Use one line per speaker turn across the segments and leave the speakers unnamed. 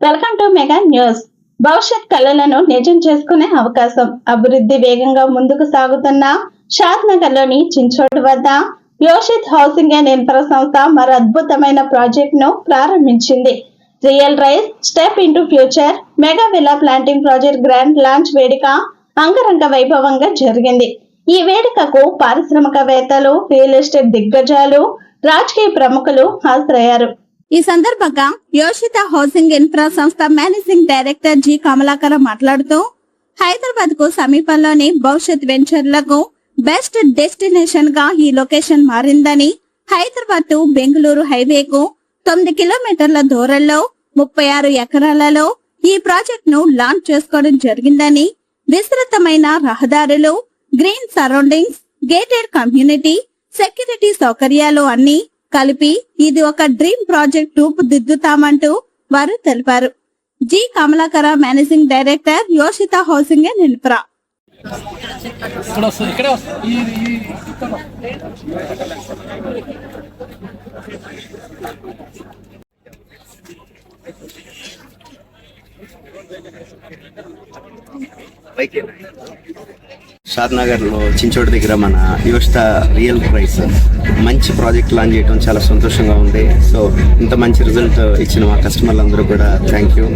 Welcome to mega news. భవిష్యత్ కళలను నిజం చేసుకునే అవకాశం. అభివృద్ధి వేగంగా ముందుకు సాగుతున్న షాద్ నగర్ లోని చించోడ్ వద్ద యోషిత్ హౌసింగ్ అండ్ ఇన్ఫ్రా సంస్థ మరో అద్భుతమైన ప్రాజెక్ట్ ను ప్రారంభించింది. Real rice step into future mega villa planting project grand launch వేడుక అంగరంగ వైభవంగా జరిగింది. ఈ వేడుకకు పారిశ్రామికవేత్తలు, రియల్ ఎస్టేట్ దిగ్గజాలు, రాజకీయ ప్రముఖులు హాజరయ్యారు. ఈ సందర్భంగా యోషిత హౌసింగ్ ఇన్ఫ్రా సంస్థ మేనేజింగ్ డైరెక్టర్ జి కమలాకర్ మాట్లాడుతూ, హైదరాబాద్ కు సమీపంలోని భవిష్యత్ వెంచర్లకు బెస్ట్ డెస్టినేషన్ గా ఈ లొకేషన్ మారిందని, హైదరాబాద్ టు బెంగళూరు హైవేకు 9 కిలోమీటర్ల దూరంలో 36 ఎకరాలలో ఈ ప్రాజెక్ట్ ను లాంచ్ చేసుకోవడం జరిగిందని, విస్తృతమైన రహదారులు, green surroundings, gated community, security సౌకర్యాలు అన్ని కలిపి ఇది ఒక డ్రీమ్ ప్రాజెక్ట్ రూపుదిద్దుతామంటూ వారు తెలిపారు. G Kamalakara, managing director, Yoshita housing and infra.
Shadnagar లో చించోడ్ దగ్గర మన యువత రియల్ రైస్ మంచి ప్రాజెక్ట్ లాంచ్ చేయడం చాలా సంతోషంగా ఉంది. సో ఇంత మంచి రిజల్ట్ ఇచ్చిన మా కస్టమర్లందరూ కూడా థ్యాంక్ యూ.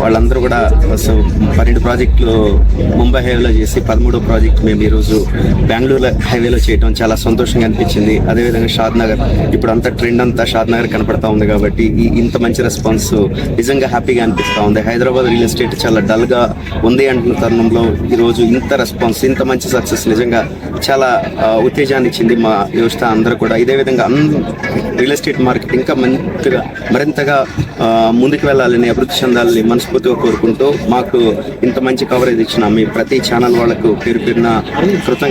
వాళ్ళందరూ కూడా సో 12 ప్రాజెక్టులు ముంబై హైవేలో చేసి 13వ ప్రాజెక్ట్ మేము ఈరోజు బెంగళూరు హైవేలో చేయడం చాలా సంతోషంగా అనిపించింది. అదేవిధంగా షాద్ నగర్ ఇప్పుడు అంతా ట్రెండ్ అంతా షాద్ నగర్ కనపడతా ఉంది కాబట్టి ఇంత మంచి రెస్పాన్స్ నిజంగా హ్యాపీగా అనిపిస్తూ ఉంది. హైదరాబాద్ రియల్ ఎస్టేట్ చాలా డల్ గా ఉంది అంటున్న తరుణంలో ఈరోజు ఇంత రెస్పాన్స్, ఇంత మంచి సక్సెస్ నిజంగా చాలా ఉత్తేజాన్ని ఇచ్చింది మా యువత అందరూ కూడా. ఇదే విధంగా రియల్ ఎస్టేట్ మార్కెట్ ఇంకా మరింతగా ముందుకు వెళ్ళాలని, అభివృద్ధి చెందాలని మనస్ఫూర్తిగా కోరుకుంటూ మాకు ఇంత మంచి కవరేజ్ ఇచ్చిన మీ ప్రతి ఛానల్ వాళ్లకు పేరు పేరున కృతజ్ఞతలు.